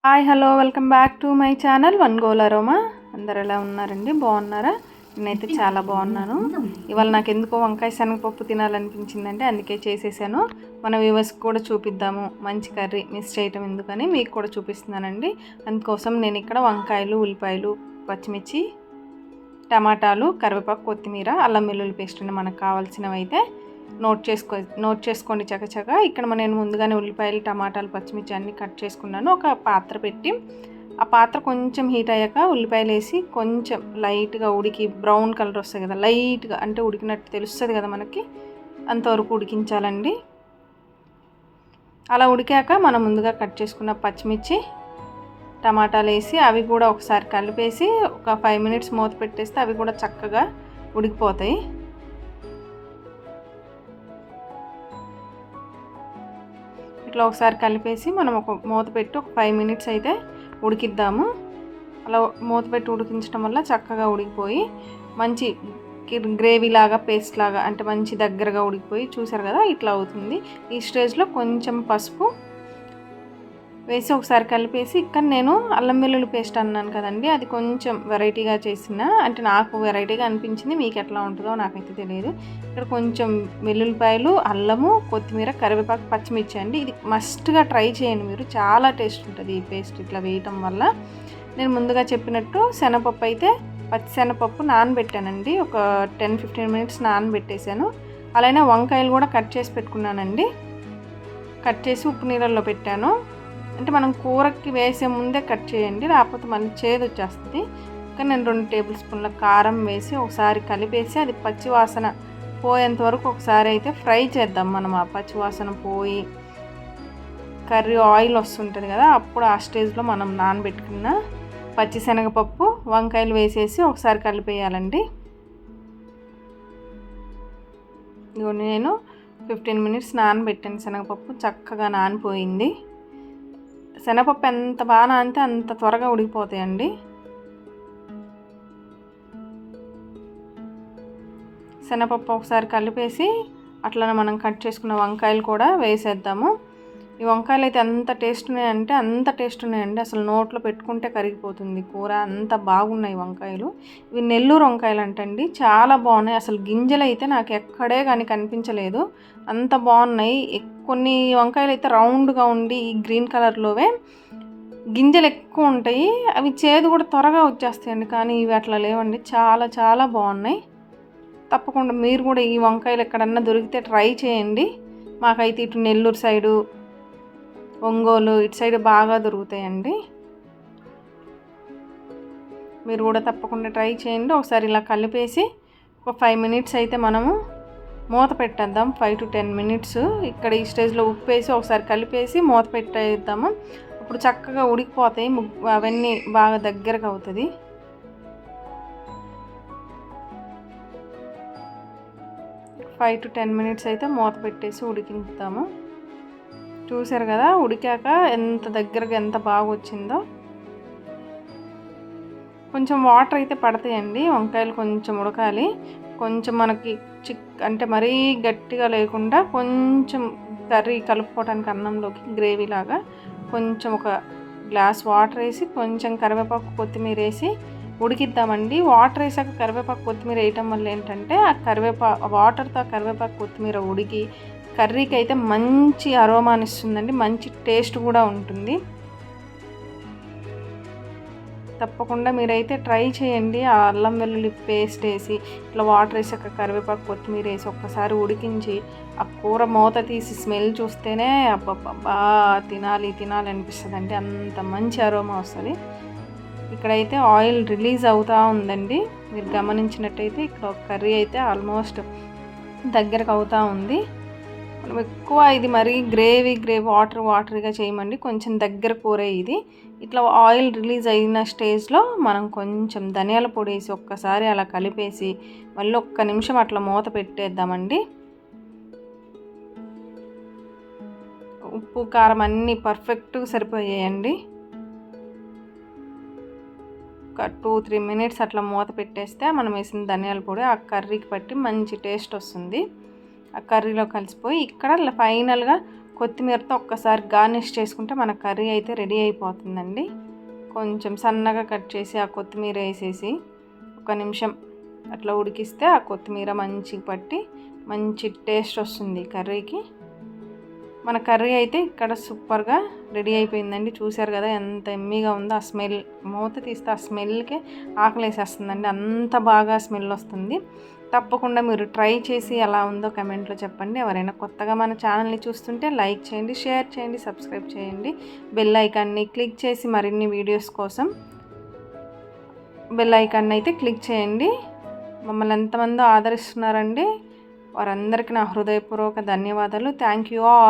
Hi hello welcome back to my channel one goal aroma. అందరు ఎలా ఉన్నారండి? బాగున్నారా? నేనైతే చాలా బాగున్నాను. ఇవాళ నాకు ఎందుకో వంకాయ శనగపప్పు తినాలనిపించిందంటే అందుకే చేసేసాను. మన వ్యూవర్స్కి కూడా చూపిద్దాము, మంచి కర్రీ మిస్ చేయటం ఎందుకని మీకు కూడా చూపిస్తున్నానండి. అందుకోసం నేను ఇక్కడ వంకాయలు, ఉల్లిపాయలు, పచ్చిమిర్చి, టమాటాలు, కరివేపాకు, కొత్తిమీర, అల్లం వెల్లుల్లి పేస్ట్ అండి మనకు కావాల్సినవి అయితే నోట్ చేసుకోండి చకచక. ఇక్కడ నేను ముందుగానే ఉల్లిపాయలు, టమాటాలు, పచ్చిమిర్చి అన్నీ కట్ చేసుకున్నాను. ఒక పాత్ర పెట్టి ఆ పాత్ర కొంచెం హీట్ అయ్యాక ఉల్లిపాయలు వేసి కొంచెం లైట్గా ఉడికి బ్రౌన్ కలర్ వస్తుంది కదా, లైట్గా అంటే ఉడికినట్టు తెలుస్తుంది కదా మనకి, అంతవరకు ఉడికించాలండి. అలా ఉడికాక మనం ముందుగా కట్ చేసుకున్న పచ్చిమిర్చి, టమాటాలు వేసి అవి కూడా ఒకసారి కలిపేసి ఒక 5 minutes మూత పెట్టేస్తే అవి కూడా చక్కగా ఉడికిపోతాయి. ఇట్లా ఒకసారి కలిపేసి మనం ఒక మూత పెట్టి ఒక 5 minutes అయితే ఉడికిద్దాము. అలా మూత పెట్టి ఉడికించడం వల్ల చక్కగా ఉడికిపోయి మంచి గ్రేవీ లాగా, పేస్ట్ లాగా, అంటే మంచి దగ్గరగా ఉడికిపోయి చూసారు కదా ఇట్లా అవుతుంది. ఈ స్టేజ్లో కొంచెం పసుపు వేసి ఒకసారి కలిపేసి, ఇక్కడ నేను అల్లం వెల్లుల్లి పేస్ట్ అన్నాను కదండి, అది కొంచెం వెరైటీగా చేసిన, అంటే నాకు వెరైటీగా అనిపించింది, మీకు ఎట్లా ఉంటుందో నాకైతే తెలియదు. ఇక్కడ కొంచెం వెల్లుల్లిపాయలు, అల్లము, కొత్తిమీర, కరివేపాకు, పచ్చిమిర్చి అండి. ఇది మస్ట్గా ట్రై చేయండి మీరు, చాలా టేస్ట్ ఉంటుంది ఈ పేస్ట్ ఇట్లా వేయటం వల్ల. నేను ముందుగా చెప్పినట్టు శనగపప్పు అయితే పచ్చి శనగపప్పు నానబెట్టానండి, ఒక 10-15 minutes నానబెట్టేశాను. అలానే వంకాయలు కూడా కట్ చేసి పెట్టుకున్నానండి, కట్ చేసి ఉప్పు నీళ్ళల్లో పెట్టాను. అంటే మనం కూరకి వేసే ముందే కట్ చేయండి, లేకపోతే మళ్ళీ చేదు వచ్చేస్తుంది. కానీ నేను 2 tablespoons కారం వేసి ఒకసారి కలిపేసి అది పచ్చి వాసన పోయేంత వరకు ఒకసారి అయితే ఫ్రై చేద్దాం. మనం ఆ పచ్చి వాసన పోయి కర్రీ ఆయిల్ వస్తుంటుంది కదా, అప్పుడు ఆ స్టేజ్లో మనం నానబెట్టుకున్న పచ్చి శనగపప్పు, వంకాయలు వేసేసి ఒకసారి కలిపేయాలండి. ఇదిగోండి నేను 15 minutes నానబెట్టాను శనగపప్పు, చక్కగా నానిపోయింది. శనగపప్పు ఎంత బాగా నానితే అంత త్వరగా ఉడికిపోతాయండి. శనగపప్పు ఒకసారి కలిపేసి అట్లనే మనం కట్ చేసుకున్న వంకాయలు కూడా వేసేద్దాము. ఈ వంకాయలు అయితే ఎంత టేస్ట్ ఉన్నాయంటే అంత టేస్ట్ ఉన్నాయండి, అసలు నోట్లో పెట్టుకుంటే కరిగిపోతుంది కూర, అంత బాగున్నాయి వంకాయలు. ఇవి నెల్లూరు వంకాయలు అంటండి, చాలా బాగున్నాయి. అసలు గింజలు అయితే నాకు ఎక్కడే కానీ కనిపించలేదు, అంత బాగున్నాయి. కొన్ని వంకాయలు అయితే రౌండ్గా ఉండి ఈ గ్రీన్ కలర్లోవే గింజలు ఎక్కువ ఉంటాయి, అవి చేదు కూడా త్వరగా వచ్చేస్తాయండి. కానీ ఇవి అట్లా లేవండి, చాలా చాలా బాగున్నాయి. తప్పకుండా మీరు కూడా ఈ వంకాయలు ఎక్కడన్నా దొరికితే ట్రై చేయండి. మాకైతే ఇటు నెల్లూరు సైడు, ఒంగోలు ఇటు సైడ్ బాగా దొరుకుతాయండి. మీరు కూడా తప్పకుండా ట్రై చేయండి. ఒకసారి ఇలా కలిపేసి ఒక 5 minutes అయితే మనము మూత పెట్టేద్దాం, 5 to 10 minutes. ఇక్కడ ఈ స్టేజ్లో ఉప్పు వేసి ఒకసారి కలిపేసి మూత పెట్టేద్దాము. అప్పుడు చక్కగా ఉడికిపోతాయి, అవన్నీ బాగా దగ్గరగా అవుతుంది. ఒక 5 to 10 minutes అయితే మూత పెట్టేసి ఉడికించుతాము. చూసారు కదా ఉడికాక ఎంత దగ్గరగా ఎంత బాగా వచ్చిందో. కొంచెం వాటర్ అయితే పడతాయండి, వంకాయలు కొంచెం ఉడకాలి. కొంచెం మనకి అంటే మరీ గట్టిగా లేకుండా కొంచెం కర్రీ కలుపుకోవడానికి అన్నంలోకి గ్రేవీ లాగా కొంచెం ఒక గ్లాస్ వాటర్ వేసి కొంచెం కరివేపాకు, కొత్తిమీర వేసి ఉడికిద్దామండి. వాటర్ వేసాక కరివేపాకు, కొత్తిమీర వేయటం వల్ల ఏంటంటే ఆ వాటర్తో కరివేపాకు, కొత్తిమీర ఉడికి కర్రీకి అయితే మంచి అరోమాని ఇస్తుందండి, మంచి టేస్ట్ కూడా ఉంటుంది. తప్పకుండా మీరైతే ట్రై చేయండి. ఆ అల్లం వెల్లుల్లి పేస్ట్ వేసి ఇట్లా వాటర్ వేసాక కరివేపాకు, కొత్తిమీర వేసి ఒక్కసారి ఉడికించి ఆ కూర మూత తీసి స్మెల్ చూస్తేనే అబ్బబ్బా తినాలి తినాలి అనిపిస్తుంది అండి, అంత మంచి అరోమా వస్తుంది. ఇక్కడైతే ఆయిల్ రిలీజ్ అవుతూ ఉందండి, మీరు గమనించినట్టయితే ఇక్కడ కర్రీ అయితే ఆల్మోస్ట్ దగ్గరకు అవుతూ ఉంది. మనం ఎక్కువ ఇది మరీ గ్రేవీ వాటరీగా చేయమండి, కొంచెం దగ్గర కూర ఇది. ఇట్లా ఆయిల్ రిలీజ్ అయిన స్టేజ్లో మనం కొంచెం ధనియాల పొడి వేసి ఒక్కసారి అలా కలిపేసి మళ్ళీ 1 నిమిషం అట్లా మూత పెట్టేద్దామండి. ఉప్పు, కారం అన్నీ పర్ఫెక్ట్గా సరిపోయాయండి. ఒక 2-3 minutes అట్లా మూత పెట్టేస్తే మనం వేసిన ధనియాల పొడి ఆ కర్రీకి పట్టి మంచి టేస్ట్ వస్తుంది, ఆ కర్రీలో కలిసిపోయి. ఇక్కడ ఫైనల్గా కొత్తిమీరతో ఒక్కసారి గార్నిష్ చేసుకుంటే మన కర్రీ అయితే రెడీ అయిపోతుందండి. కొంచెం సన్నగా కట్ చేసి ఆ కొత్తిమీర వేసేసి 1 నిమిషం అట్లా ఉడికిస్తే ఆ కొత్తిమీర మంచిగా పట్టి మంచి టేస్ట్ వస్తుంది కర్రీకి. మన కర్రీ అయితే ఇక్కడ సూపర్గా రెడీ అయిపోయిందండి. చూసారు కదా ఎంత ఎమ్మీగా ఉందో. ఆ స్మెల్ మూత తీస్తే ఆ స్మెల్కే ఆకలేసేస్తుందండి, అంత బాగా స్మెల్ వస్తుంది. తప్పకుండా మీరు ట్రై చేసి ఎలా ఉందో కమెంట్లో చెప్పండి. ఎవరైనా కొత్తగా మన ఛానల్ని చూస్తుంటే లైక్ చేయండి, షేర్ చేయండి, సబ్స్క్రైబ్ చేయండి. బెల్ ఐకాన్ని క్లిక్ చేసి మరిన్ని వీడియోస్ కోసం బెల్ ఐకాన్ని అయితే క్లిక్ చేయండి. మమ్మల్ని ఎంతమందో ఆదరిస్తున్నారండి, వారందరికీ నా హృదయపూర్వక ధన్యవాదాలు. Thank you all.